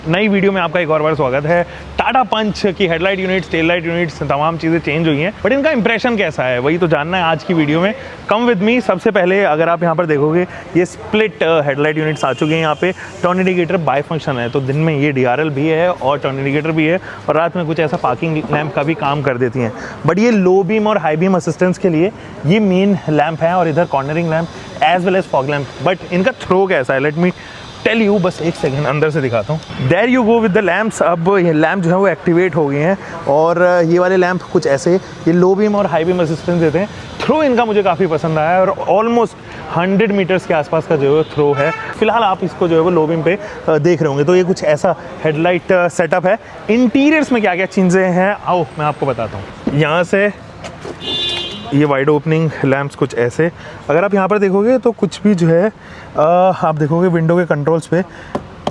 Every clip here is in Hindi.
नई वीडियो में आपका एक और बार स्वागत है। टाटा पंच की headlight units, tail light units, तमाम चीज़ें चेंज हुई हैं, बट इनका इंप्रेशन कैसा है वही तो जानना है आज की वीडियो में। Come with me. सबसे पहले अगर आप यहाँ पर देखोगे ये स्प्लिट हेडलाइट यूनिट्स आ चुके हैं। यहाँ पे टर्न इंडिकेटर बाय फंक्शन है, तो दिन में ये DRL भी है और टर्न इंडिकेटर भी है, और रात में कुछ ऐसा पार्किंग लैंप का भी काम कर देती हैं। बट ये लो बीम और हाई बीम असिस्टेंस के लिए ये मेन लैंप है, और इधर cornering lamp as well as fog lamp. But इनका थ्रो कैसा है, लेट मी टेल यू, बस एक सेकंड अंदर से दिखाता हूँ। There you go with the lamps. अब ये लैंप जो है वो एक्टिवेट हो गए हैं, और ये वाले लैंप कुछ ऐसे, ये लो बीम और हाई बीम असिस्टेंस देते हैं। थ्रो इनका मुझे काफ़ी पसंद आया है, और ऑलमोस्ट 100 मीटर्स के आसपास का जो है थ्रो है। फिलहाल आप इसको जो है वो लो बीम पे देख रहे होंगे। तो ये कुछ ऐसा हेडलाइट सेटअप है। इंटीरियर्स में क्या क्या चीज़ें हैं आओ मैं आपको बताता हूँ। यहाँ से ये वाइड ओपनिंग लैंप्स कुछ ऐसे, अगर आप यहाँ पर देखोगे तो कुछ भी जो है आप देखोगे विंडो के कंट्रोल्स पे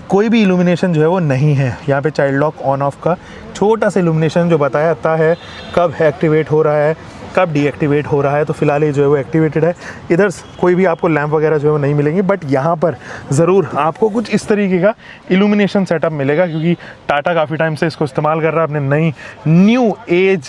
कोई भी इल्यूमिनेशन जो है वो नहीं है। यहाँ पे चाइल्ड लॉक ऑन ऑफ का छोटा सा इल्यूमिनेशन जो बताया जाता है कब एक्टिवेट हो रहा है, कब डीएक्टिवेट हो रहा है। तो फिलहाल ये जो है वो एक्टिवेटेड है। इधर कोई भी आपको लैंप वगैरह जो है वो नहीं मिलेंगे, बट यहाँ पर ज़रूर आपको कुछ इस तरीके का इल्यूमिनेशन सेटअप मिलेगा, क्योंकि टाटा काफ़ी टाइम से इसको इस्तेमाल कर रहा है अपने नई न्यू एज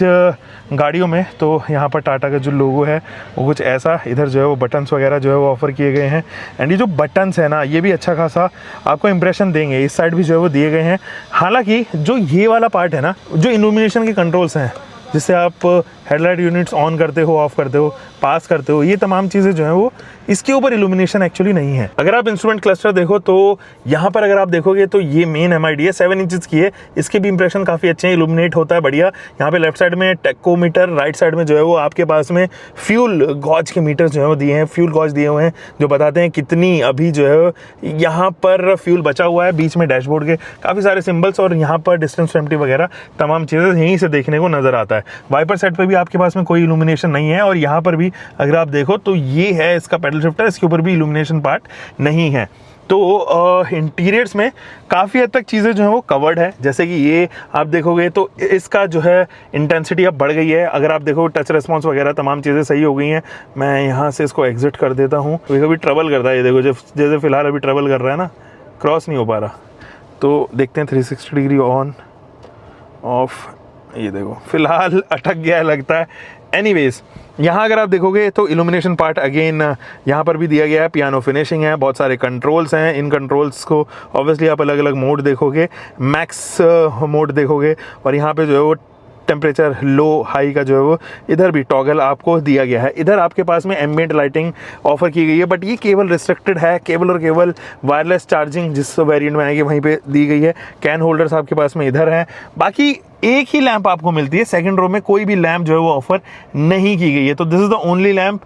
गाड़ियों में। तो यहाँ पर टाटा का जो लोगो है वो कुछ ऐसा, इधर जो है वो बटन्स वगैरह जो है वो ऑफ़र किए गए हैं। एंड ये जो बटन्स है ना, ये भी अच्छा खासा आपको इंप्रेशन देंगे। इस साइड भी जो है वो दिए गए हैं। हालांकि जो ये वाला पार्ट है ना, जो इल्यूमिनेशन के कंट्रोल्स हैं, जिससे आप हेडलाइट यूनिट्स ऑन करते हो, ऑफ करते हो, पास करते हो, ये तमाम चीज़ें जो हैं वो इसके ऊपर इल्यूमिनेशन एक्चुअली नहीं है। अगर आप इंस्ट्रूमेंट क्लस्टर देखो तो यहाँ पर अगर आप देखोगे तो ये मेन MID है, 7 इंचेस की है। इसके भी इंप्रेशन काफ़ी अच्छे हैं, इल्यूमिनेट होता है बढ़िया। यहाँ पे लेफ्ट साइड में टेकोमीटर, राइट साइड में जो है वो आपके पास में फ्यूल गॉज के मीटर्स जो है वो दिए हैं, फ्यूल गॉज दिए हुए हैं जो बताते हैं कितनी अभी जो है यहाँ पर फ्यूल बचा हुआ है। बीच में डैशबोर्ड के काफ़ी सारे सिम्बल्स, और यहाँ पर डिस्टेंस एम्प्टी वगैरह तमाम चीज़ें यहीं से देखने को नज़र आता है। वाइपर सेट पर भी आपके पास में कोई इल्यूमिनेशन नहीं है, और यहाँ पर भी अगर आप देखो तो ये है इसका पैडल शिफ्टर, इसके ऊपर भी इल्यूमिनेशन पार्ट नहीं है। तो इंटीरियर्स में काफ़ी हद तक चीज़ें जो है वो कवर्ड है। जैसे कि ये आप देखोगे तो इसका जो है इंटेंसिटी अब बढ़ गई है। अगर आप देखो टच रिस्पॉन्स वगैरह तमाम चीज़ें सही हो गई हैं। मैं यहाँ से इसको एग्जिट कर देता हूँ। कभी कभी ट्रबल करता है, ये देखो जैसे फिलहाल अभी ट्रबल कर रहा है ना, क्रॉस नहीं हो पा रहा। तो देखते हैं 360 डिग्री ऑन ऑफ, ये देखो फिलहाल अटक गया है लगता है। एनीवेज यहाँ अगर आप देखोगे तो इल्यूमिनेशन पार्ट अगेन यहाँ पर भी दिया गया है। पियानो फिनिशिंग है, बहुत सारे कंट्रोल्स हैं। इन कंट्रोल्स को ऑब्वियसली आप अलग अलग मोड देखोगे, मैक्स मोड देखोगे, और यहाँ पे जो है वो टेम्परेचर लो हाई का जो है वो इधर भी टॉगल आपको दिया गया है। इधर आपके पास में एम्बिएंट लाइटिंग ऑफर की गई है, बट ये केवल रिस्ट्रिक्टेड है। केवल और केवल वायरलेस चार्जिंग जिस वेरिएंट में आएगी वहीं पे दी गई है। कैन होल्डर्स आपके पास में इधर हैं। बाकी एक ही लैंप आपको मिलती है, सेकंड रो में कोई भी लैंप जो है वो ऑफर नहीं की गई है। तो this is the only lamp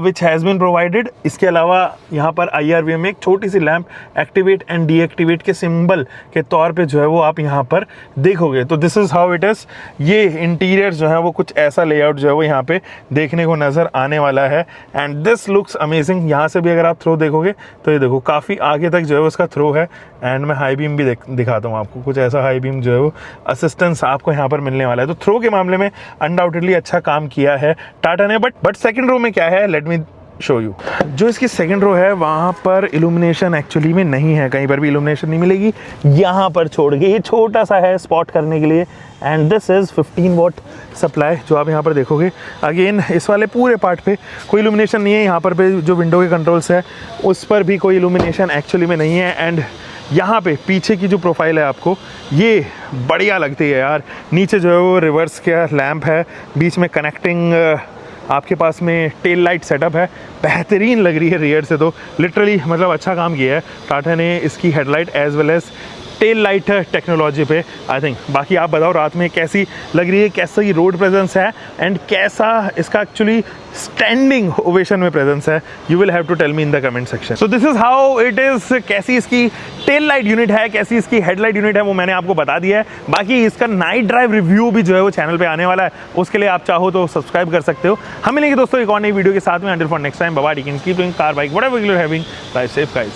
which has been provided. इसके अलावा यहाँ पर IRV में एक छोटी सी लैंप एक्टिवेट एंड डीएक्टिवेट के सिंबल के तौर पे जो है वो आप यहाँ पर देखोगे। तो this is how it is. ये इंटीरियर जो है वो कुछ ऐसा लेआउट जो है वो यहाँ पे देखने को नज़र आने वाला है, एंड दिस लुक्स अमेजिंग। यहाँ से भी अगर आप थ्रो देखोगे तो ये देखो काफ़ी आगे तक जो है उसका थ्रो है। एंड मैं हाई बीम भी दिखाता हूँ आपको। कुछ ऐसा हाई बीम जो है वो असिस्टेंस आपको यहाँ पर मिलने वाला है। तो थ्रो के मामले में अनडाउटेडली अच्छा काम किया है टाटा ने। बट सेकंड रो में क्या है, लेट मी शो यू। जो इसकी सेकंड रो है वहाँ पर इल्यूमिनेशन एक्चुअली में नहीं है, कहीं पर भी इल्यूमिनेशन नहीं मिलेगी। यहाँ पर छोड़ के ये छोटा सा है स्पॉट करने के लिए, and this is 15 what supply जो आप यहाँ पर देखोगे। अगेन इस वाले पूरे पार्ट पे कोई इल्यूमिनेशन नहीं है। यहाँ पर पे जो विंडो के कंट्रोल्स है उस पर भी कोई इल्यूमिनेशन एक्चुअली में नहीं है। एंड यहाँ पे पीछे की जो प्रोफाइल है आपको ये बढ़िया लगती है यार। नीचे जो है वो रिवर्स का लैंप है, बीच में कनेक्टिंग आपके पास में टेल लाइट सेटअप है। बेहतरीन लग रही है रियर से, तो लिटरली मतलब अच्छा काम किया है टाटा ने इसकी headlight as well as tail light technology पे आई थिंक। बाकी आप बताओ रात में कैसी लग रही है, कैसा ये रोड प्रेजेंस है, एंड कैसा इसका एक्चुअली स्टैंडिंग ओवेशन में प्रेजेंस है। You will have to tell me in the comment section. So this is how it is. कैसी इसकी टेल लाइट यूनिट है, कैसी इसकी हेडलाइट यूनिट है, वो मैंने आपको बता दिया है। बाकी इसका नाइट ड्राइव रिव्यू भी जो है वो चैनल पे आने वाला है, उसके लिए आप चाहो तो सब्सक्राइब कर सकते हो। हम मिलेंगे दोस्तों एक और नई वीडियो के साथ में। Until for next time, bye bye. You can keep doing car bike whatever you are having. Drive safe guys.